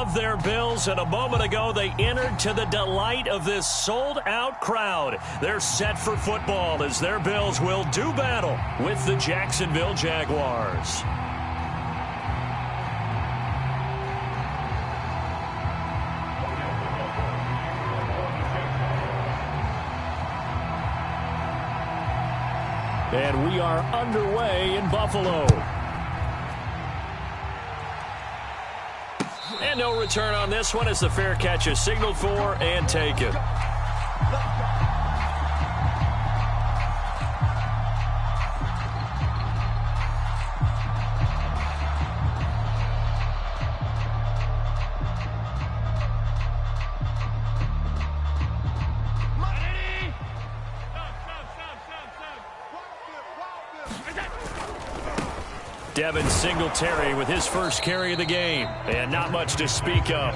love their Bills, and a moment ago they entered to the delight of this sold-out crowd. They're set for football as their Bills will do battle with the Jacksonville Jaguars. And we are underway in Buffalo. And no return on this one as the fair catch is signaled for and taken. Devin Singletary with his first carry of the game, and not much to speak of.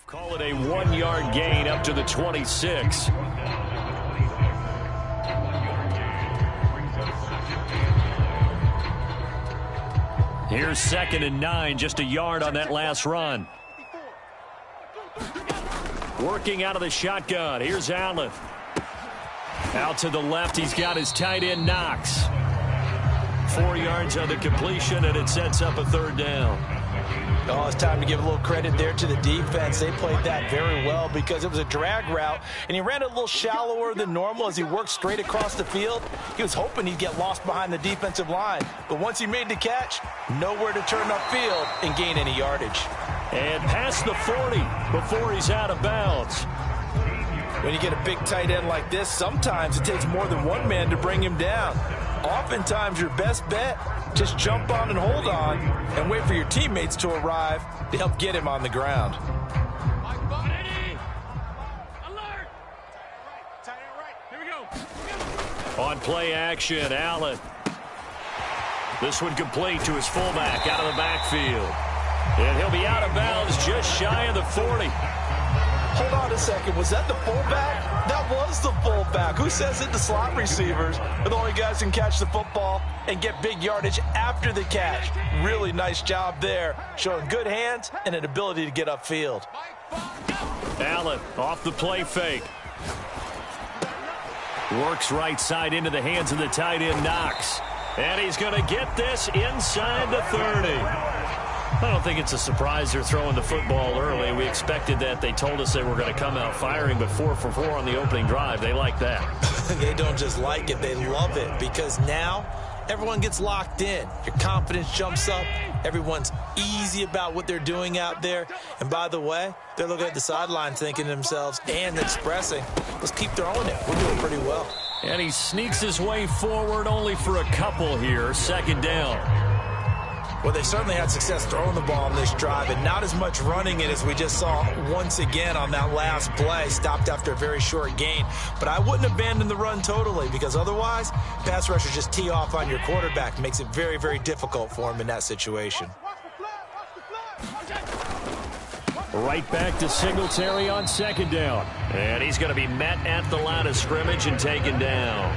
Call it a 1-yard gain up to the 26. Here's 2nd and 9, just a yard on that last run. Working out of the shotgun. Here's Allen. Out to the left, he's got his tight end Knox. 4 yards on the completion, and it sets up a 3rd down. Oh, it's time to give a little credit there to the defense. They played that very well because it was a drag route, and he ran it a little shallower than normal as he worked straight across the field. He was hoping he'd get lost behind the defensive line, but once he made the catch, nowhere to turn upfield and gain any yardage. And past the 40 before he's out of bounds. When you get a big tight end like this, sometimes it takes more than one man to bring him down. Oftentimes, your best bet, just jump on and hold on and wait for your teammates to arrive to help get him on the ground. On play action, Allen. This one complete to his fullback out of the backfield. And he'll be out of bounds just shy of the 40. Hold on a second. Was that the fullback? That was the fullback. Who says it? The slot receivers are the only guys who can catch the football and get big yardage after the catch. Really nice job there, showing good hands and an ability to get upfield. Allen off the play fake. Works right side into the hands of the tight end Knox. And he's going to get this inside the 30. I don't think it's a surprise they're throwing the football early. We expected that. They told us they were going to come out firing, but 4 for 4 on the opening drive. They like that. They don't just like it, they love it, because now everyone gets locked in. Your confidence jumps up. Everyone's easy about what they're doing out there. And by the way, they're looking at the sideline thinking to themselves and expressing, let's keep throwing it. We're doing pretty well. And he sneaks his way forward only for a couple here. 2nd down. Well, they certainly had success throwing the ball on this drive, and not as much running it as we just saw once again on that last play. Stopped after a very short gain. But I wouldn't abandon the run totally, because otherwise, pass rushers just tee off on your quarterback. Makes it very, very difficult for him in that situation. Right back to Singletary on 2nd down. And he's going to be met at the line of scrimmage and taken down.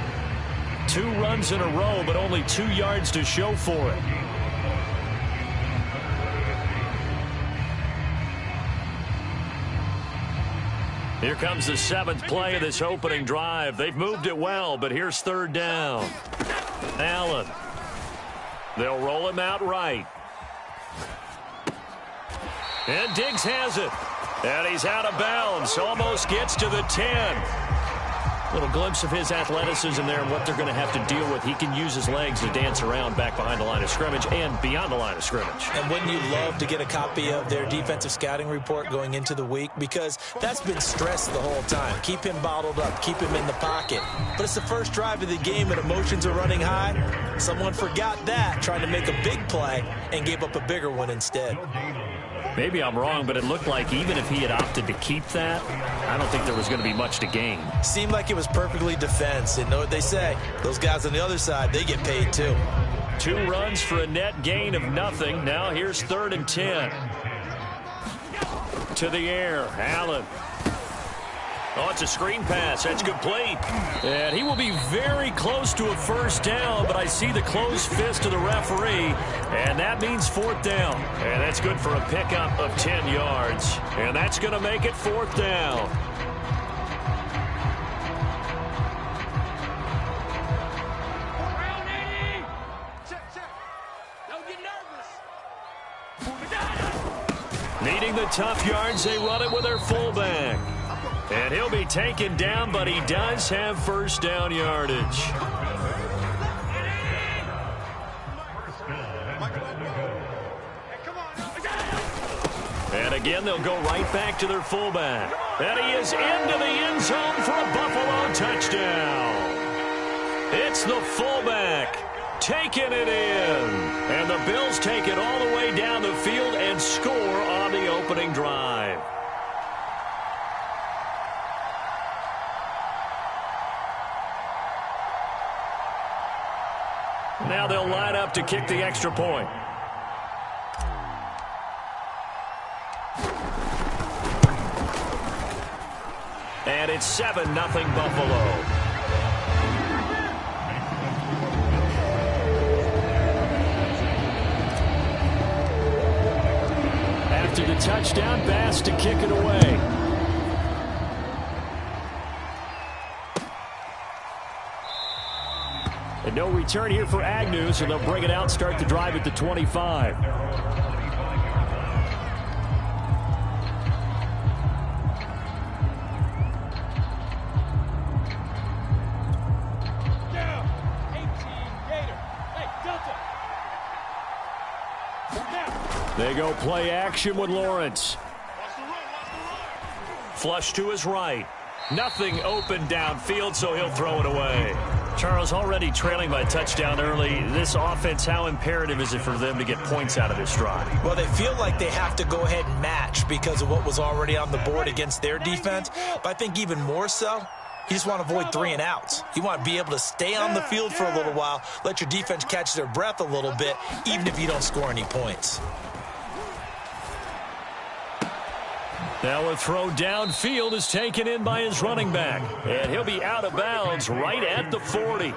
2 runs in a row, but only 2 yards to show for it. Here comes the 7th play of this opening drive. They've moved it well, but here's 3rd down. Allen. They'll roll him out right. And Diggs has it. And he's out of bounds. Almost gets to the 10. Little glimpse of his athleticism there and what they're going to have to deal with. He can use his legs to dance around back behind the line of scrimmage and beyond the line of scrimmage. And wouldn't you love to get a copy of their defensive scouting report going into the week? Because that's been stressed the whole time. Keep him bottled up. Keep him in the pocket. But it's the first drive of the game and emotions are running high. Someone forgot that, trying to make a big play and gave up a bigger one instead. Maybe I'm wrong, but it looked like even if he had opted to keep that, I don't think there was going to be much to gain. Seemed like it was perfectly defense. And know what they say? Those guys on the other side, they get paid too. 2 runs for a net gain of nothing. Now here's 3rd and 10. To the air, Allen. Oh, it's a screen pass. That's complete. And he will be very close to a first down, but I see the closed fist of the referee, and that means 4th down. And that's good for a pickup of 10 yards. And that's going to make it 4th down. Needing the tough yards, they run it with their fullback. And he'll be taken down, but he does have first down yardage. And again, they'll go right back to their fullback. And he is into the end zone for a Buffalo touchdown. It's the fullback taking it in. And the Bills take it all the way down the field and score on the opening drive. Now they'll line up to kick the extra point. And it's 7-0 Buffalo. After the touchdown, Bass to kick it away. And no return here for Agnew, so they'll bring it out, start the drive at the 25. They go play action with Lawrence. Flush to his right. Nothing open downfield, so he'll throw it away. Charles, already trailing by a touchdown early. This offense, how imperative is it for them to get points out of this drive? Well, they feel like they have to go ahead and match because of what was already on the board against their defense. But I think even more so, you just want to avoid 3 and outs. You want to be able to stay on the field for a little while, let your defense catch their breath a little bit, even if you don't score any points. Now a throw downfield is taken in by his running back. And he'll be out of bounds right at the 40.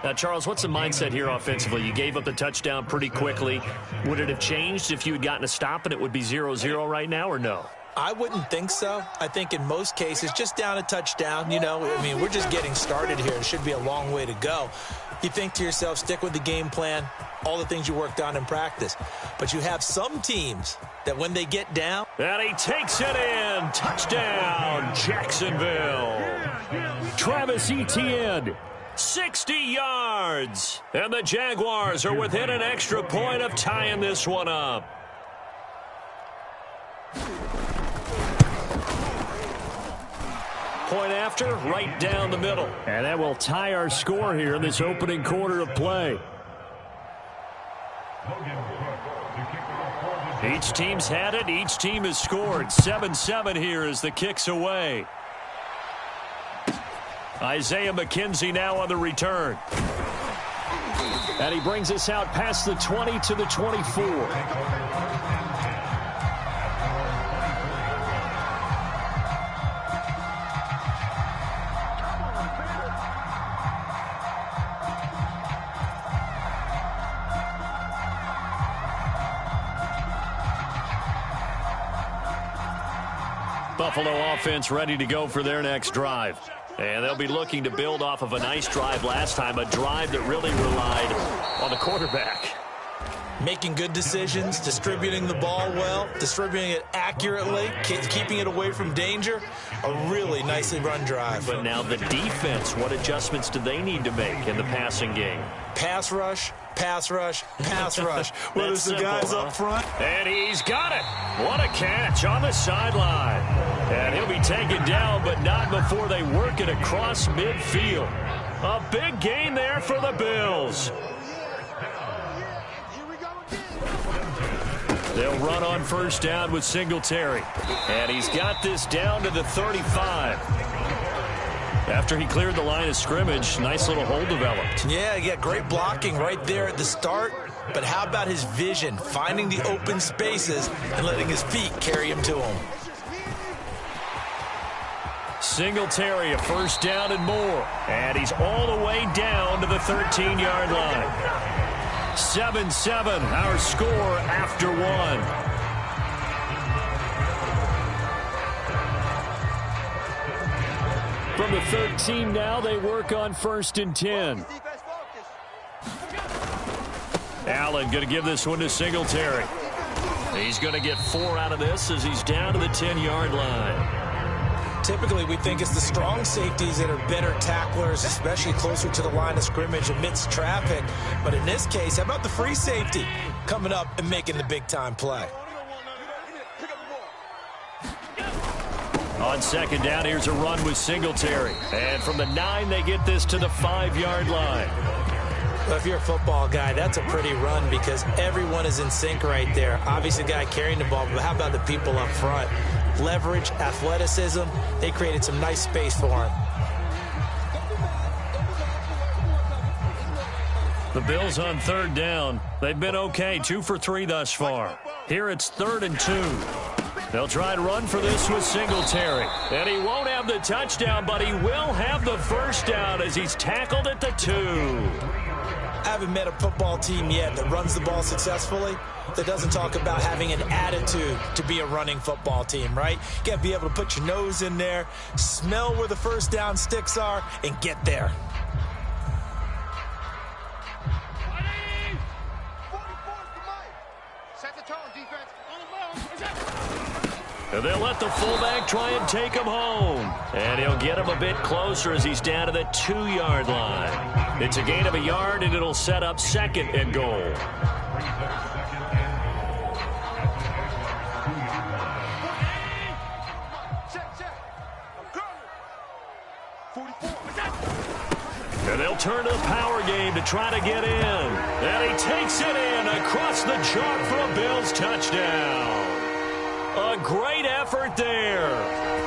Now, Charles, what's the mindset here offensively? You gave up the touchdown pretty quickly. Would it have changed if you had gotten a stop and it would be 0-0 right now, or no? I wouldn't think so. I think in most cases, just down a touchdown, you know, I mean, we're just getting started here. It should be a long way to go. You think to yourself, stick with the game plan, all the things you worked on in practice. But you have some teams that when they get down. And he takes it in. Touchdown, Jacksonville. Travis Etienne, 60 yards. And the Jaguars are within an extra point of tying this one up. Point after, right down the middle. And that will tie our score here in this opening quarter of play. Each team's had it. Each team has scored. 7-7 here as the kick's away. Isaiah McKenzie now on the return. And he brings us out past the 20 to the 24. Buffalo offense ready to go for their next drive. And they'll be looking to build off of a nice drive last time, a drive that really relied on the quarterback. Making good decisions, distributing the ball well, distributing it accurately, keeping it away from danger. A really nicely run drive. But now the defense, what adjustments do they need to make in the passing game? Pass rush, pass rush, pass rush. Well, there's the guys up front. And he's got it. What a catch on the sideline. And he'll be taken down, but not before they work it across midfield. A big gain there for the Bills. They'll run on first down with Singletary. And he's got this down to the 35. After he cleared the line of scrimmage, nice little hole developed. Yeah, great blocking right there at the start. But how about his vision, finding the open spaces and letting his feet carry him to him. Singletary, a first down and more. And he's all the way down to the 13-yard line. 7-7, our score after one. From the 13 now, they work on 1st and 10. Allen going to give this one to Singletary. He's going to get 4 out of this as he's down to the 10-yard line. Typically, we think it's the strong safeties that are better tacklers, especially closer to the line of scrimmage amidst traffic. But in this case, how about the free safety coming up and making the big-time play? On 2nd down, here's a run with Singletary. And from the 9, they get this to the 5-yard line. Well, if you're a football guy, that's a pretty run because everyone is in sync right there. Obviously, the guy carrying the ball, but how about the people up front? Leverage, athleticism, they created some nice space for him. The Bills on 3rd down. They've been okay, 2 for 3 thus far. Here it's 3rd and 2. They'll try and run for this with Singletary. And he won't have the touchdown, but he will have the first down as he's tackled at the 2. I haven't met a football team yet that runs the ball successfully that doesn't talk about having an attitude to be a running football team, right? You got to be able to put your nose in there, smell where the first down sticks are, and get there. And they'll let the fullback try and take him home. And he'll get him a bit closer as he's down to the 2-yard line. It's a gain of a yard, and it'll set up 2nd and goal. And they'll turn to the power game to try to get in. And he takes it in across the chalk for a Bills touchdown. A great effort there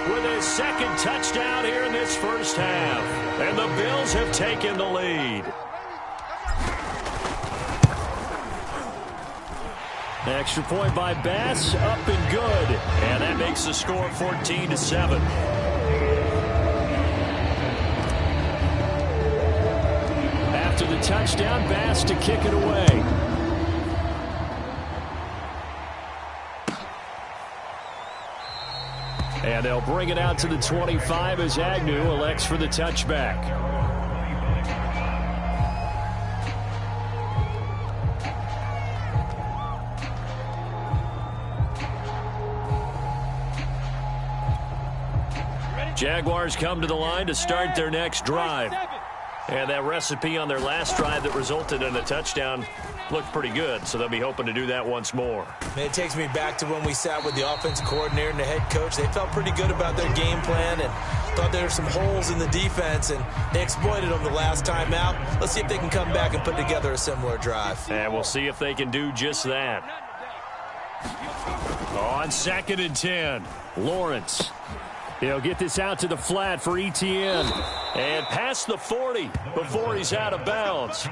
with his 2nd touchdown here in this first half. And the Bills have taken the lead. Extra point by Bass, up and good. And that makes the score 14-7. After the touchdown, Bass to kick it away. And they'll bring it out to the 25 as Agnew elects for the touchback. Jaguars come to the line to start their next drive. And that recipe on their last drive that resulted in a touchdown looked pretty good, so they'll be hoping to do that once more. It takes me back to when we sat with the offensive coordinator and the head coach. They felt pretty good about their game plan and thought there were some holes in the defense, and they exploited them the last time out. Let's see if they can come back and put together a similar drive. And we'll see if they can do just that. On 2nd and 10, Lawrence. He'll get this out to the flat for Etienne. And past the 40 before he's out of bounds.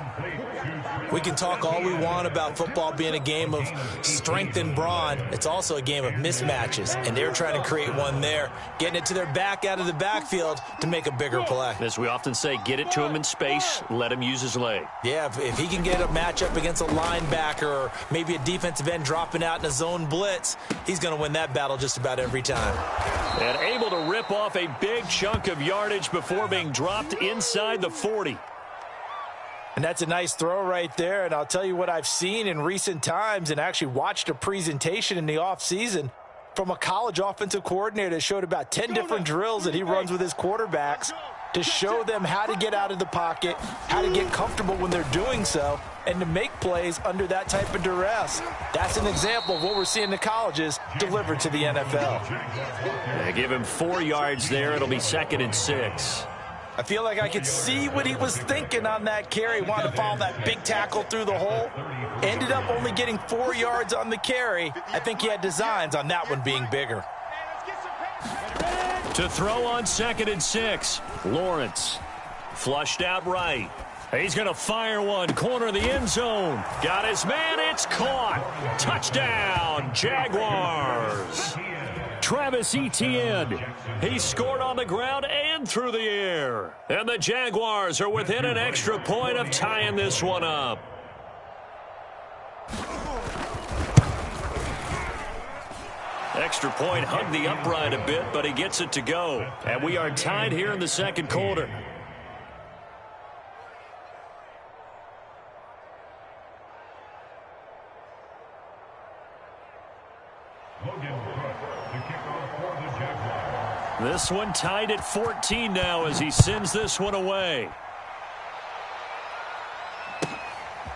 We can talk all we want about football being a game of strength and brawn. It's also a game of mismatches, and they're trying to create one there, getting it to their back out of the backfield to make a bigger play. As we often say, get it to him in space, let him use his leg. Yeah, if he can get a matchup against a linebacker or maybe a defensive end dropping out in a zone blitz, he's going to win that battle just about every time. And able to rip off a big chunk of yardage before being dropped inside the 40. And that's a nice throw right there. And I'll tell you what I've seen in recent times and actually watched a presentation in the offseason from a college offensive coordinator that showed about 10 different drills that he runs with his quarterbacks to show them how to get out of the pocket, how to get comfortable when they're doing so, and to make plays under that type of duress. That's an example of what we're seeing in the colleges delivered to the NFL. They give him 4 yards there. It'll be 2nd and 6. I feel like I could see what he was thinking on that carry. Wanted to follow that big tackle through the hole. Ended up only getting 4 yards on the carry. I think he had designs on that one being bigger. To throw on 2nd and 6. Lawrence. Flushed out right. He's going to fire one. Corner of the end zone. Got his man. It's caught. Touchdown, Jaguars. Travis Etienne. He scored on the ground and through the air. And the Jaguars are within an extra point of tying this one up. Extra point hugged the upright a bit, but he gets it to go. And we are tied here in the second quarter. This one tied at 14 now as he sends this one away.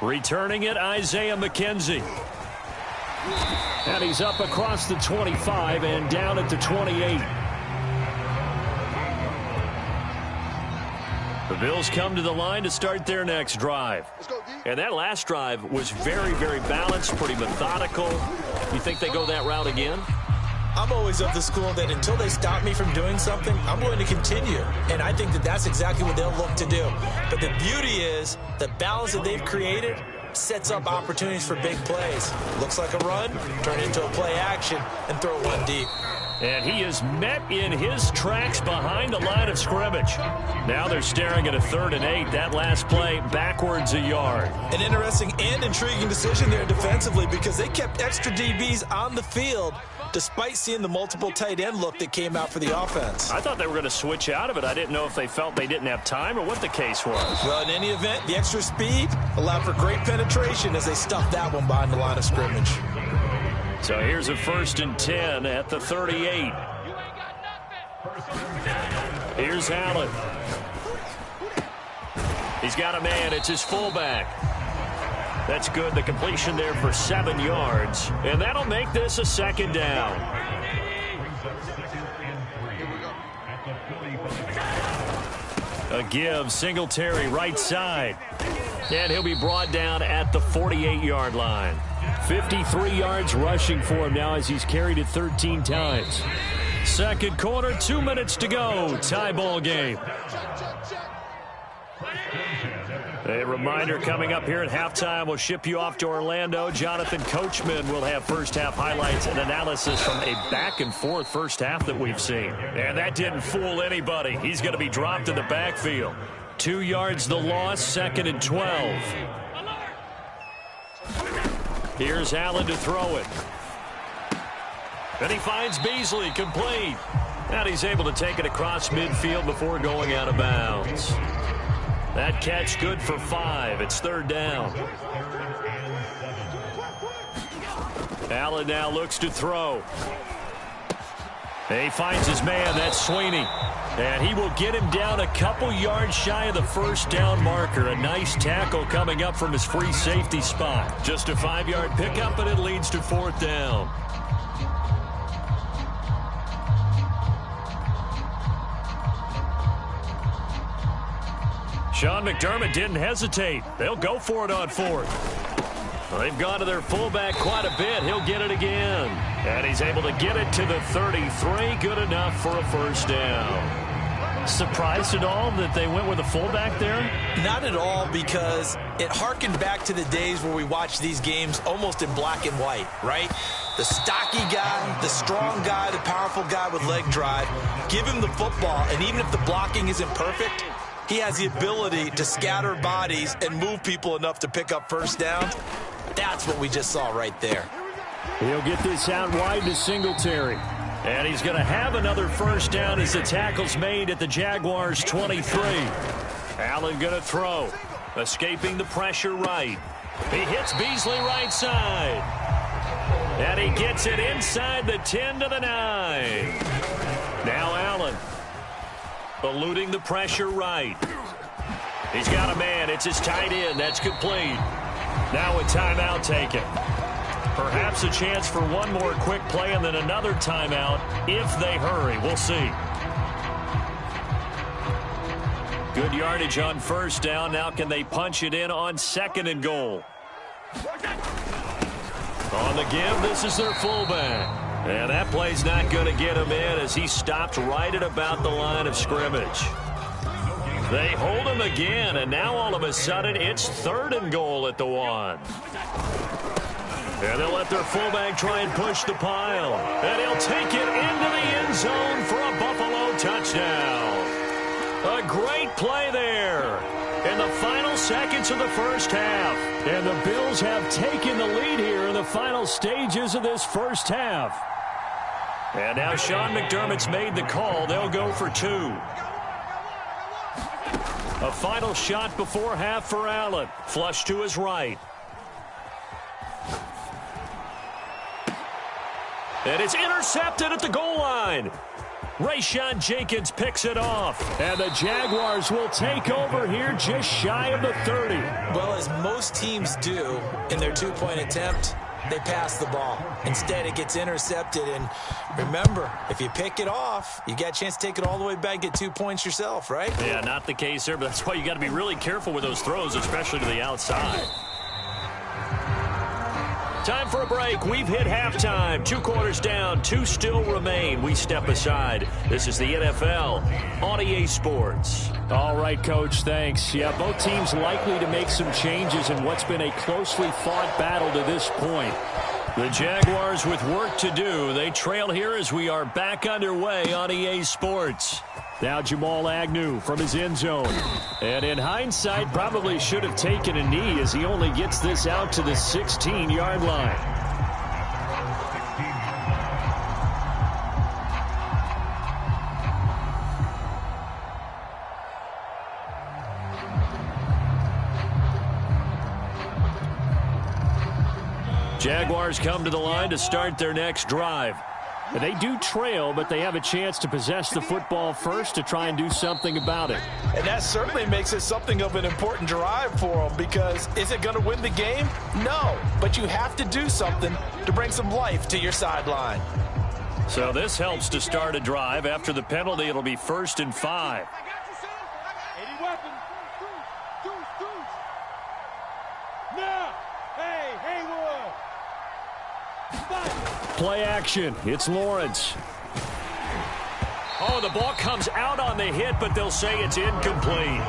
Returning it, Isaiah McKenzie. And he's up across the 25 and down at the 28. The Bills come to the line to start their next drive. And that last drive was very, very balanced, pretty methodical. You think they go that route again? I'm always of the school that until they stop me from doing something, I'm going to continue. And I think that that's exactly what they'll look to do. But the beauty is the balance that they've created sets up opportunities for big plays. Looks like a run, turn it into a play action, and throw one deep. And he is met in his tracks behind the line of scrimmage. Now they're staring at a 3rd and 8. That last play backwards a yard. An interesting and intriguing decision there defensively because they kept extra DBs on the field despite seeing the multiple tight end look that came out for the offense. I thought they were going to switch out of it. I didn't know if they felt they didn't have time or what the case was. Well, in any event, the extra speed allowed for great penetration as they stuffed that one behind the line of scrimmage. So here's a 1st and 10 at the 38. Here's Allen. He's got a man. It's his fullback. That's good. The completion there for 7 yards. And that'll make this a 2nd down. A give. Singletary right side. And he'll be brought down at the 48-yard line. 53 yards rushing for him now as he's carried it 13 times. Second quarter, 2 minutes to go. Tie ball game. A reminder coming up here at halftime. We'll ship you off to Orlando. Jonathan Coachman will have first half highlights and analysis from a back-and-forth first half that we've seen. And that didn't fool anybody. He's going to be dropped in the backfield. 2 yards the loss, 2nd and 12. Here's Allen to throw it. And he finds Beasley complete. And he's able to take it across midfield before going out of bounds. That catch good for 5. It's 3rd down. Allen now looks to throw. And he finds his man. That's Sweeney. And he will get him down a couple yards shy of the 1st down marker. A nice tackle coming up from his free safety spot. Just a 5-yard pickup, and it leads to 4th down. Sean McDermott didn't hesitate. They'll go for it on 4th. Well, they've gone to their fullback quite a bit. He'll get it again. And he's able to get it to the 33. Good enough for a 1st down. Surprised at all that they went with a fullback there? Not at all, because it harkened back to the days where we watched these games almost in black and white, right? The stocky guy, the strong guy, the powerful guy with leg drive. Give him the football, and even if the blocking isn't perfect, he has the ability to scatter bodies and move people enough to pick up 1st downs. That's what we just saw right there. He'll get this out wide to Singletary. And he's going to have another 1st down as the tackle's made at the Jaguars' 23. Allen going to throw. Escaping the pressure right. He hits Beasley right side. And he gets it inside the 10 to the 9. Now Allen. Eluding the pressure right. He's got a man. It's his tight end. That's complete. Now a timeout taken. Perhaps a chance for one more quick play and then another timeout if they hurry. We'll see. Good yardage on 1st down. Now can they punch it in on 2nd and goal? On the give, this is their fullback. And that play's not going to get him in as he stopped right at about the line of scrimmage. They hold him again, and now all of a sudden it's 3rd and goal at the 1. And they'll let their fullback try and push the pile. And he'll take it into the end zone for a Buffalo touchdown. A great play there in the final seconds of the first half. And the Bills have taken the lead here in the final stages of this first half. And now Sean McDermott's made the call. They'll go for 2. A final shot before half for Allen. Flush to his right. And it's intercepted at the goal line. Rayshawn Jenkins picks it off. And the Jaguars will take over here just shy of the 30. Well, as most teams do in their 2-point attempt, they pass the ball. Instead, it gets intercepted. And remember, if you pick it off, you got a chance to take it all the way back, get 2 points yourself, right? Yeah, not the case there, but that's why you got to be really careful with those throws, especially to the outside. Time for a break. We've hit halftime. 2 quarters down. 2 still remain. We step aside. This is the NFL on EA Sports. All right, Coach, thanks. Yeah, both teams likely to make some changes in what's been a closely fought battle to this point. The Jaguars with work to do. They trail here as we are back underway on EA Sports. Now Jamal Agnew from his end zone. And in hindsight, probably should have taken a knee as he only gets this out to the 16-yard line. Jaguars come to the line to start their next drive. They do trail, but they have a chance to possess the football first to try and do something about it. And that certainly makes it something of an important drive for them, because is it going to win the game? No, but you have to do something to bring some life to your sideline. So this helps to start a drive. After the penalty, it'll be 1st and 5. Play action. It's Lawrence. Oh, the ball comes out on the hit, but they'll say it's incomplete.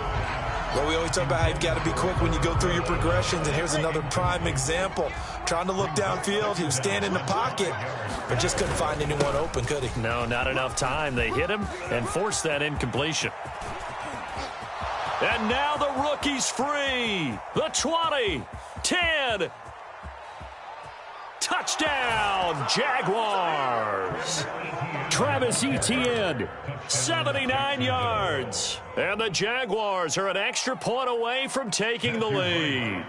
Well, we always talk about how you've got to be quick when you go through your progressions, and here's another prime example. Trying to look downfield, he was standing in the pocket, but just couldn't find anyone open, could he? No, not enough time. They hit him and forced that incompletion. And now the rookie's free. The 20, 10. Touchdown, Jaguars. Travis Etienne. 79 yards. And the Jaguars are an extra point away from taking the lead.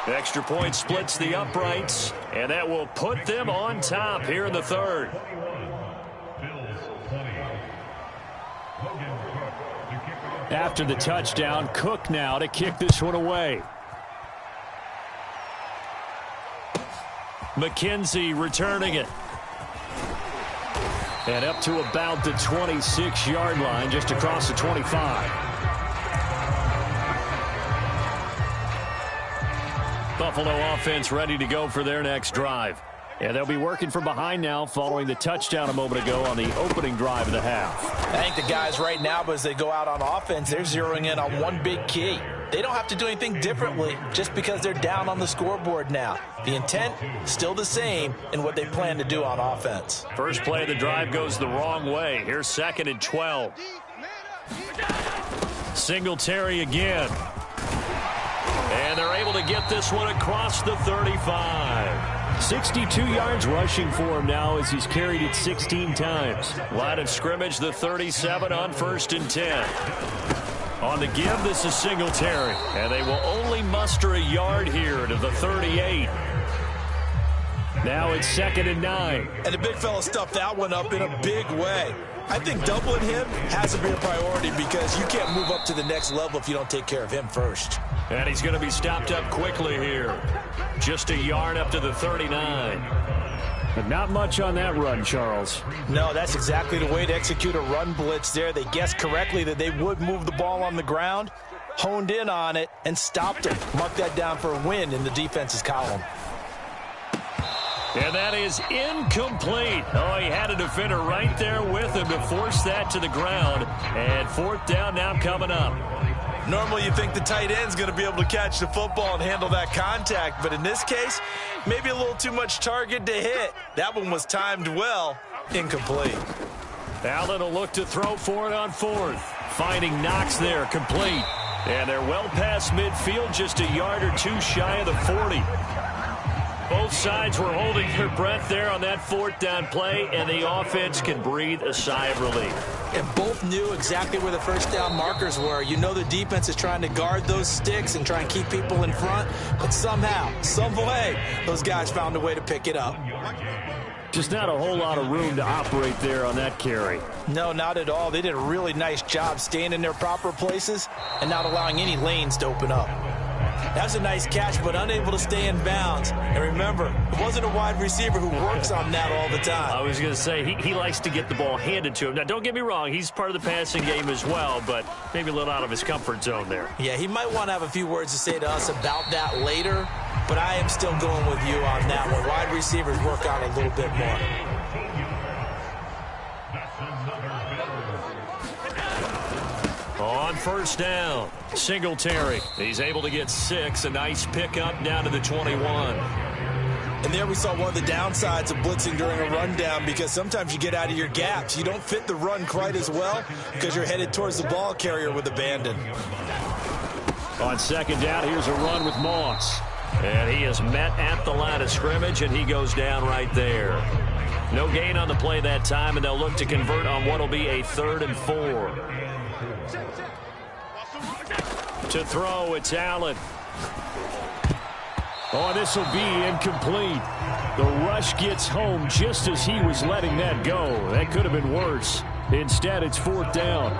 Extra point splits the uprights, and that will put them on top here in the 3rd. After the touchdown, Cook now to kick this one away. McKenzie returning it. And up to about the 26-yard line, just across the 25. Buffalo offense ready to go for their next drive. And they'll be working from behind now following the touchdown a moment ago on the opening drive of the half. I think the guys right now, as they go out on offense, they're zeroing in on one big key. They don't have to do anything differently just because they're down on the scoreboard now. The intent still the same in what they plan to do on offense. First play of the drive goes the wrong way. Here's 2nd and 12. Singletary again. And they're able to get this one across the 35. 62 yards rushing for him now as he's carried it 16 times. Line of scrimmage, the 37 on 1st and 10. On the give, this is Singletary. And they will only muster a yard here to the 38. Now it's 2nd and 9. And the big fella stuffed that one up in a big way. I think doubling him has to be a priority because you can't move up to the next level if you don't take care of him first. And he's going to be stopped up quickly here. Just a yard up to the 39. But not much on that run, Charles. No, that's exactly the way to execute a run blitz there. They guessed correctly that they would move the ball on the ground, honed in on it, and stopped him. Mark that down for a win in the defense's column. And that is incomplete. Oh, he had a defender right there with him to force that to the ground. And fourth down now coming up. Normally you think the tight end's going to be able to catch the football and handle that contact, but in this case, maybe a little too much target to hit. That one was timed well. Incomplete. Allen will look to throw for it on fourth. Finding Knox there, complete. And they're well past midfield, just a yard or two shy of the 40. Both sides were holding their breath there on that fourth down play, and the offense can breathe a sigh of relief. And both knew exactly where the first down markers were. You know the defense is trying to guard those sticks and try and keep people in front, but somehow, some way, those guys found a way to pick it up. Just not a whole lot of room to operate there on that carry. No, not at all. They did a really nice job staying in their proper places and not allowing any lanes to open up. That's a nice catch, but unable to stay in bounds. And remember, it wasn't a wide receiver who works on that all the time. I was going to say, he likes to get the ball handed to him. Now, don't get me wrong, he's part of the passing game as well, but maybe a little out of his comfort zone there. Yeah, he might want to have a few words to say to us about that later, but I am still going with you on that one. Wide receivers work on a little bit more. On first down, Singletary. He's able to get 6. A nice pickup down to the 21. And there we saw one of the downsides of blitzing during a rundown, because sometimes you get out of your gaps. You don't fit the run quite as well because you're headed towards the ball carrier with abandon. On second down, here's a run with Moss. And he is met at the line of scrimmage, and he goes down right there. No gain on the play that time, and they'll look to convert on what will be a 3rd and 4. To throw, it's Allen. Oh, this will be incomplete. The rush gets home just as he was letting that go. That could have been worse. Instead, it's fourth down.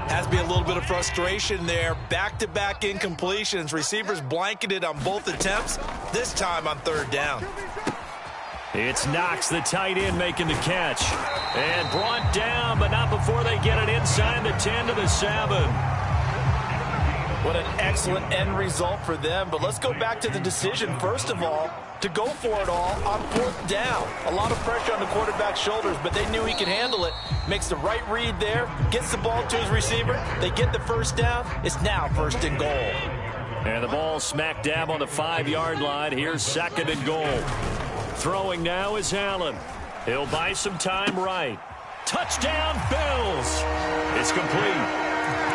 Has to be a little bit of frustration there. Back-to-back incompletions. Receivers blanketed on both attempts, this time on 3rd down. It's Knox, the tight end, making the catch. And brought down, but not before they get it inside the 10 to the 7. What an excellent end result for them. But let's go back to the decision, first of all, to go for it all on 4th down. A lot of pressure on the quarterback's shoulders, but they knew he could handle it. Makes the right read there, gets the ball to his receiver. They get the first down. It's now 1st and goal. And the ball smack dab on the 5-yard line. Here's 2nd and goal. Throwing now is Allen. He'll buy some time right. Touchdown, Bills. It's complete.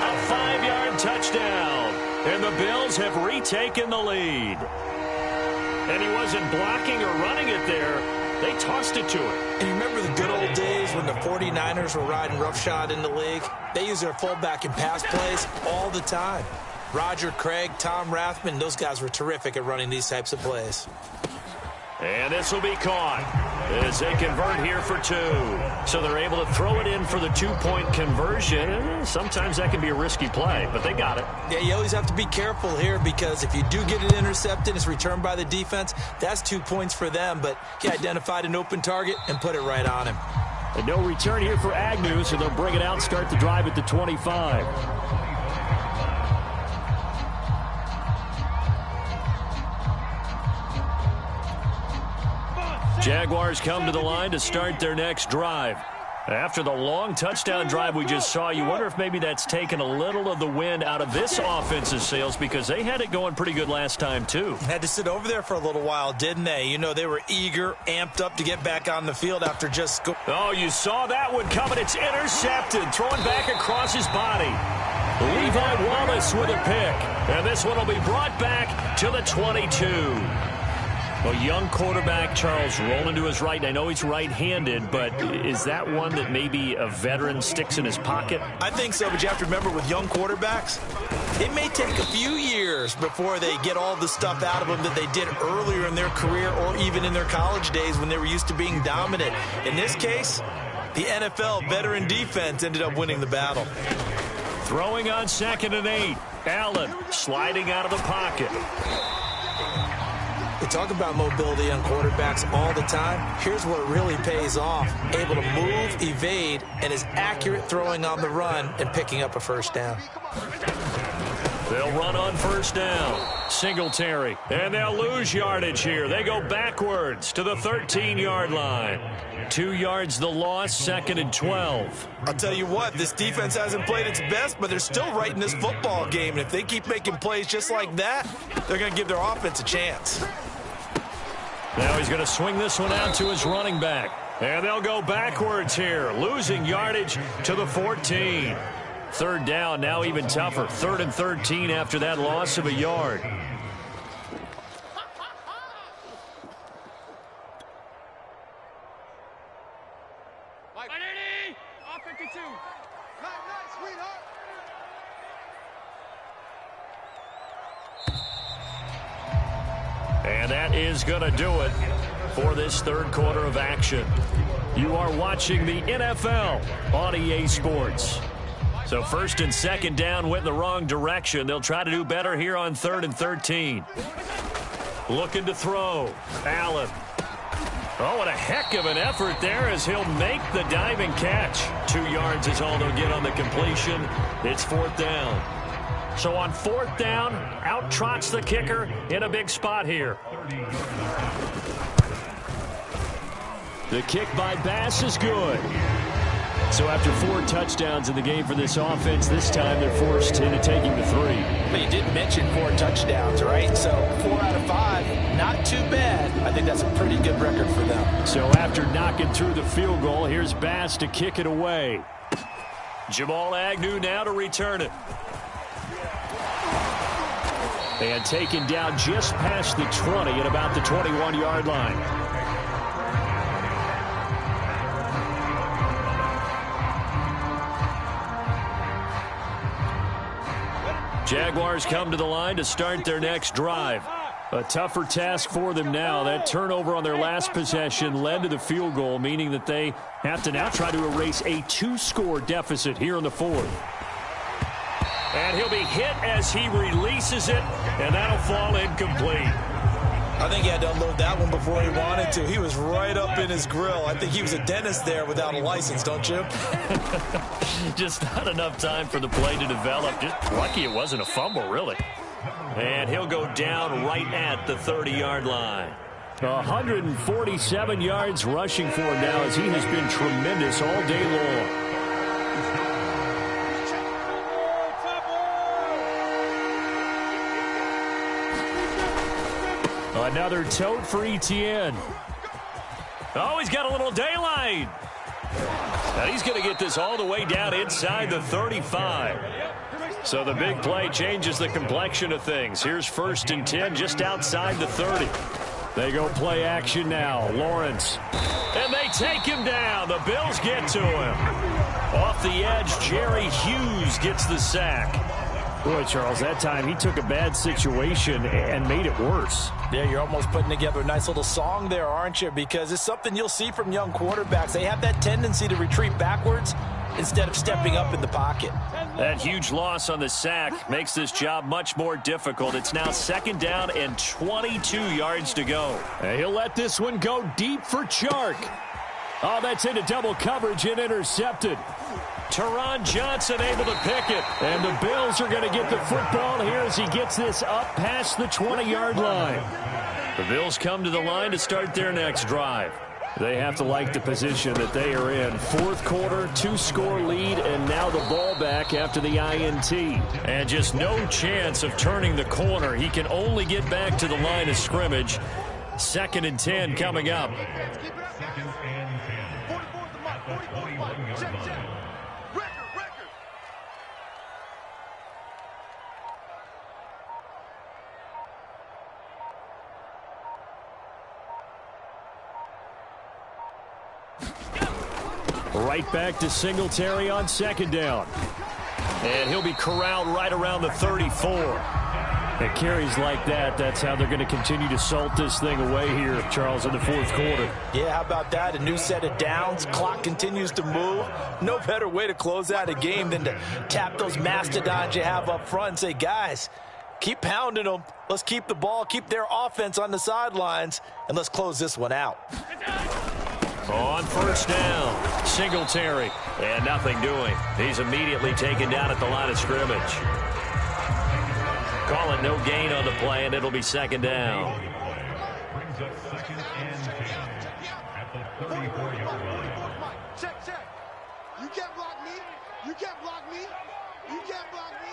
A 5-yard touchdown. And the Bills have retaken the lead. And he wasn't blocking or running it there. They tossed it to him. And you remember the good old days when the 49ers were riding roughshod in the league? They use their fullback in pass plays all the time. Roger Craig, Tom Rathman, those guys were terrific at running these types of plays. And this will be caught as they convert here for 2. So they're able to throw it in for the 2-point conversion. Sometimes that can be a risky play, but they got it. Yeah, you always have to be careful here, because if you do get it intercepted, it's returned by the defense, that's 2 points for them. But he identified an open target and put it right on him. And no return here for Agnew, so they'll bring it out and start the drive at the 25. Jaguars come to the line to start their next drive. After the long touchdown drive we just saw, you wonder if maybe that's taken a little of the wind out of this offense's sails, because they had it going pretty good last time, too. Had to sit over there for a little while, didn't they? You know, they were eager, amped up to get back on the field after just... Oh, you saw that one coming. It's intercepted. Throwing back across his body. Levi Wallace with a pick. And this one will be brought back to the 22. A young quarterback, Charles, rolling to his right. And I know he's right-handed, but is that one that maybe a veteran sticks in his pocket? I think so, but you have to remember, with young quarterbacks, it may take a few years before they get all the stuff out of them that they did earlier in their career or even in their college days when they were used to being dominant. In this case, the NFL veteran defense ended up winning the battle. Throwing on 2nd and 8. Allen sliding out of the pocket. The talk about mobility on quarterbacks all the time. Here's where it really pays off. Able to move, evade, and is accurate throwing on the run and picking up a first down. They'll run on first down. Singletary. And they'll lose yardage here. They go backwards to the 13-yard line. 2 yards the loss, 2nd and 12. I'll tell you what, this defense hasn't played its best, but they're still right in this football game. And if they keep making plays just like that, they're going to give their offense a chance. Now he's going to swing this one out to his running back. And they'll go backwards here, losing yardage to the 14. 3rd down, now even tougher. 3rd and 13 after that loss of a yard. And that is going to do it for this 3rd quarter of action. You are watching the NFL on EA Sports. So 1st and 2nd down went in the wrong direction. They'll try to do better here on 3rd and 13. Looking to throw. Allen. Oh, what a heck of an effort there as he'll make the diving catch. 2 yards is all they'll get on the completion. It's 4th down. So on 4th down, out trots the kicker in a big spot here. The kick by Bass is good. So after 4 touchdowns in the game for this offense, this time they're forced into taking the 3. But you did mention 4 touchdowns, right? So 4 out of 5, not too bad. I think that's a pretty good record for them. So after knocking through the field goal, here's Bass to kick it away. Jamal Agnew now to return it. And taken down just past the 20 at about the 21-yard line. Jaguars come to the line to start their next drive. A tougher task for them now. That turnover on their last possession led to the field goal, meaning that they have to now try to erase a 2-score deficit here in the 4th. And he'll be hit as he releases it, and that'll fall incomplete. I think he had to unload that one before he wanted to. He was right up in his grill. I think he was a dentist there without a license, don't you? Just not enough time for the play to develop. Just lucky it wasn't a fumble, really. And he'll go down right at the 30-yard line. 147 yards rushing for him now as he has been tremendous all day long. Another tote for Etienne. Oh, he's got a little daylight. And he's going to get this all the way down inside the 35. So the big play changes the complexion of things. Here's 1st and 10 just outside the 30. They go play action now. Lawrence. And they take him down. The Bills get to him. Off the edge, Jerry Hughes gets the sack. Boy, Charles, that time he took a bad situation and made it worse. Yeah, you're almost putting together a nice little song there, aren't you? Because it's something you'll see from young quarterbacks. They have that tendency to retreat backwards instead of stepping up in the pocket. That huge loss on the sack makes this job much more difficult. It's now 2nd down and 22 yards to go. And he'll let this one go deep for Chark. Oh, that's into double coverage and intercepted. Teron Johnson able to pick it. And the Bills are going to get the football here as he gets this up past the 20-yard line. The Bills come to the line to start their next drive. They have to like the position that they are in. 4th quarter, 2-score lead, and now the ball back after the INT. And just no chance of turning the corner. He can only get back to the line of scrimmage. 2nd and 10 coming up. Right back to Singletary on 2nd down. And he'll be corralled right around the 34. And carries like that, that's how they're going to continue to salt this thing away here, Charles, in the 4th quarter. Yeah, how about that? A new set of downs. Clock continues to move. No better way to close out a game than to tap those mastodons you have up front and say, guys, Keep pounding them. Let's keep the ball, keep their offense on the sidelines, and let's close this one out. On first down, Singletary, and nothing doing. He's immediately taken down at the line of scrimmage. Call it no gain on the play, and it'll be second down. Brings up second and 10 at the 34-yard line. Check. You can't block me. You can't block me. You can't block me.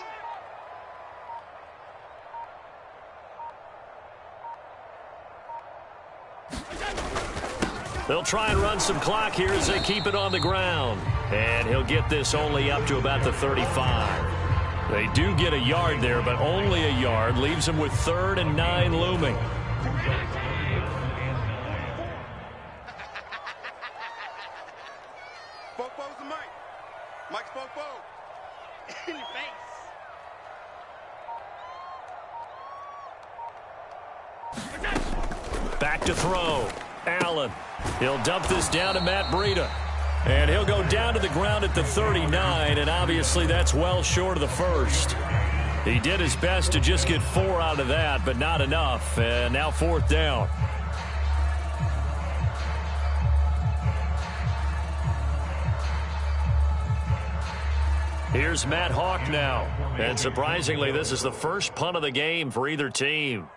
They'll try and run some clock here as they keep it on the ground. And he'll get this only up to about the 35. They do get a yard there, but only a yard. Leaves them with 3rd and 9 looming. Fofo's the mic. Mike's Fofo. In your face. Back to throw. Allen. He'll dump this down to Matt Breida. And he'll go down to the ground at the 39, and obviously that's well short of the first. He did his best to just get 4 out of that, but not enough. And now 4th down. Here's Matt Hawk now. And surprisingly, this is the first punt of the game for either team.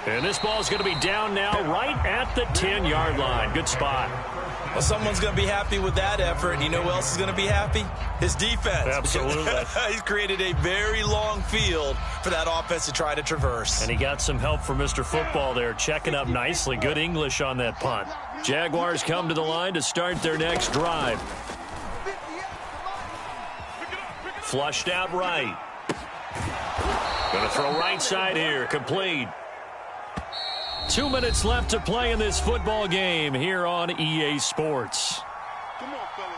And this ball's going to be down now right at the 10-yard line. Good spot. Well, someone's going to be happy with that effort. You know who else is going to be happy? His defense. Absolutely. He's created a very long field for that offense to try to traverse. And he got some help from Mr. Football there, checking up nicely. Good English on that punt. Jaguars come to the line to start their next drive. Flushed out right. Going to throw right side here. Complete. 2 minutes left to play in this football game here on EA Sports. Come on, fellas.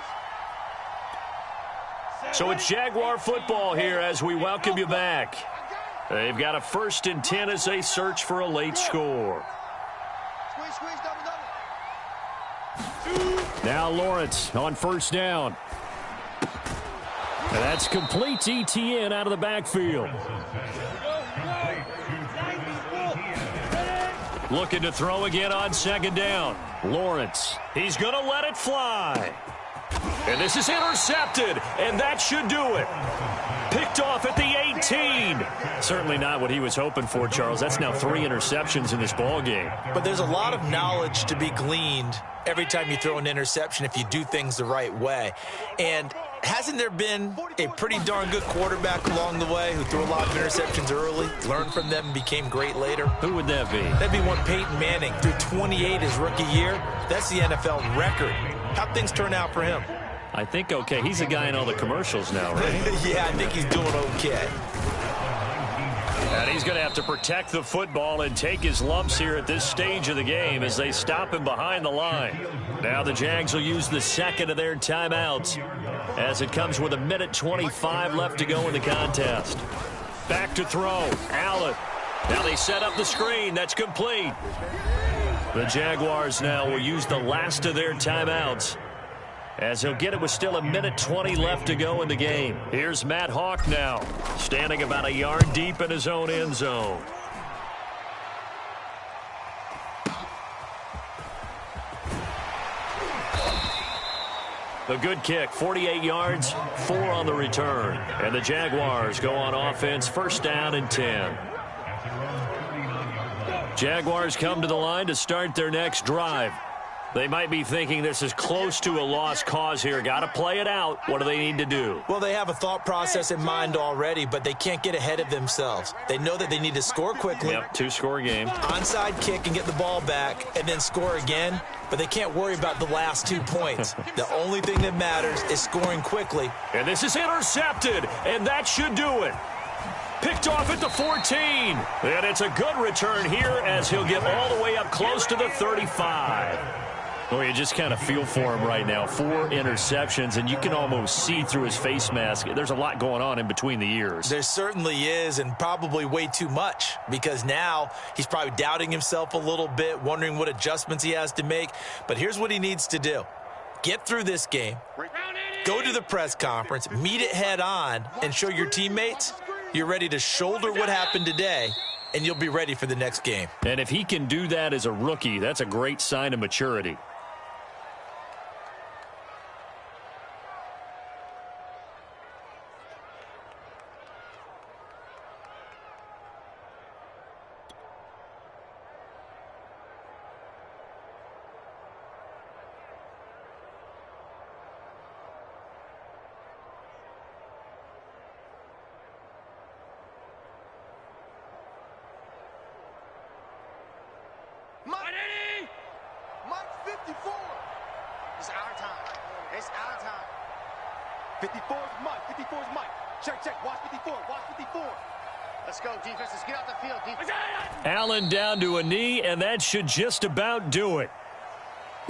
So it's Jaguar football here as we welcome you back. They've got a 1st and 10 as they search for a late score. Squeeze, double. Now Lawrence on first down. And that's complete to ETN out of the backfield. Looking to throw again on second down. Lawrence, he's going to let it fly. And this is intercepted, and that should do it. Picked off at the 18. Certainly not what he was hoping for, Charles. That's now 3 interceptions in this ball game. But there's a lot of knowledge to be gleaned every time you throw an interception if you do things the right way. And hasn't there been a pretty darn good quarterback along the way who threw a lot of interceptions early, learned from them, and became great later? Who would that be? That'd be one Peyton Manning. Threw 28 his rookie year. That's the NFL record. How'd things turn out for him? I think okay. He's a guy in all the commercials now, right? Yeah, I think he's doing okay. And he's going to have to protect the football and take his lumps here at this stage of the game as they stop him behind the line. Now the Jags will use the second of their timeouts as it comes with 1:25 left to go in the contest. Back to throw. Allen. Now they set up the screen. That's complete. The Jaguars now will use the last of their timeouts as he'll get it with still 1:20 left to go in the game. Here's Matt Hawk now, standing about a yard deep in his own end zone. A good kick, 48 yards, 4 on the return. And the Jaguars go on offense, 1st down and 10. Jaguars come to the line to start their next drive. They might be thinking this is close to a lost cause here. Got to play it out. What do they need to do? Well, they have a thought process in mind already, but they can't get ahead of themselves. They know that they need to score quickly. Yep, 2-score game. Onside kick and get the ball back and then score again, but they can't worry about the last 2 points. The only thing that matters is scoring quickly. And this is intercepted, and that should do it. Picked off at the 14. And it's a good return here as he'll get all the way up close to the 35. Well, you just kind of feel for him right now. 4 interceptions, and you can almost see through his face mask. There's a lot going on in between the ears. There certainly is, and probably way too much, because now he's probably doubting himself a little bit, wondering what adjustments he has to make. But here's what he needs to do. Get through this game, go to the press conference, meet it head on, and show your teammates you're ready to shoulder what happened today, and you'll be ready for the next game. And if he can do that as a rookie, that's a great sign of maturity. Mike 54. It's our time. It's our time. 54 is Mike. 54 is Mike. Check. Watch 54. Watch 54. Let's go, defense. Let's get out the field, defense. Allen down to a knee, and that should just about do it.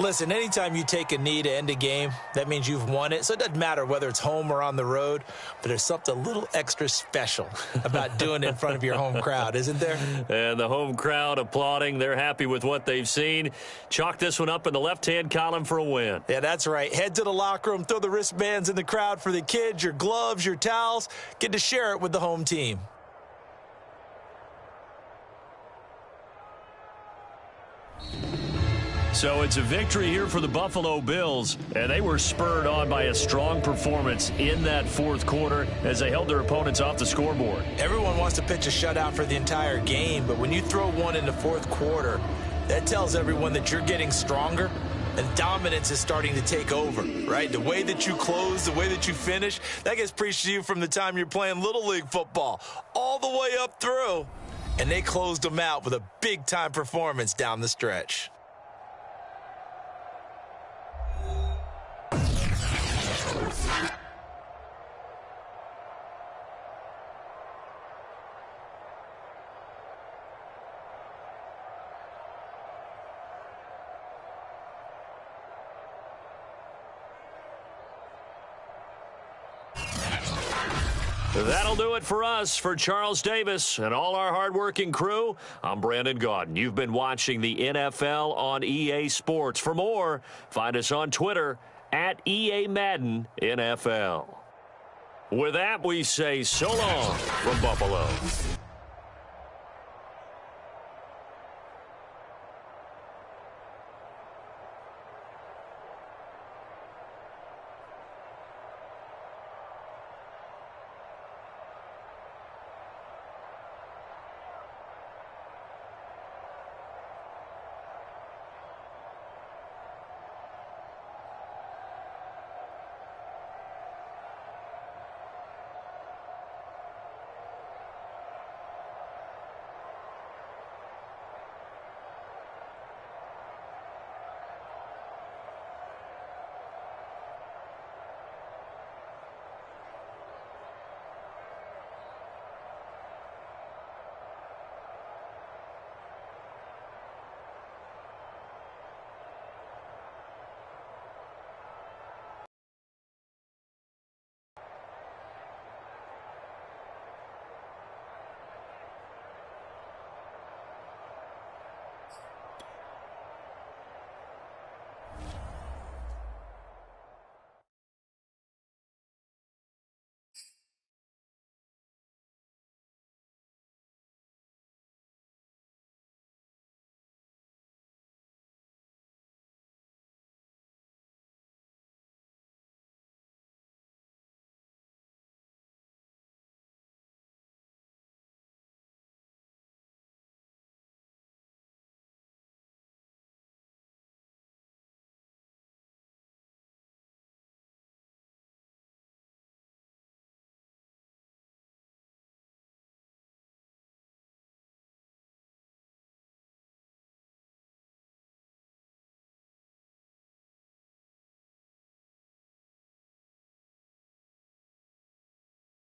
Listen, anytime you take a knee to end a game, that means you've won it. So it doesn't matter whether it's home or on the road, but there's something a little extra special about doing it in front of your home crowd, isn't there? And the home crowd applauding. They're happy with what they've seen. Chalk this one up in the left-hand column for a win. Yeah, that's right. Head to the locker room, throw the wristbands in the crowd for the kids, your gloves, your towels. Get to share it with the home team. So it's a victory here for the Buffalo Bills, and they were spurred on by a strong performance in that fourth quarter as they held their opponents off the scoreboard. Everyone wants to pitch a shutout for the entire game, but when you throw one in the fourth quarter, that tells everyone that you're getting stronger and dominance is starting to take over, right? The way that you close, the way that you finish, that gets preached to you from the time you're playing Little League football all the way up through, and they closed them out with a big-time performance down the stretch. That'll do it for us. For Charles Davis and all our hardworking crew, I'm Brandon Gaudin. You've been watching the NFL on EA Sports. For more, find us on Twitter at EA Madden NFL. With that, we say so long from Buffalo.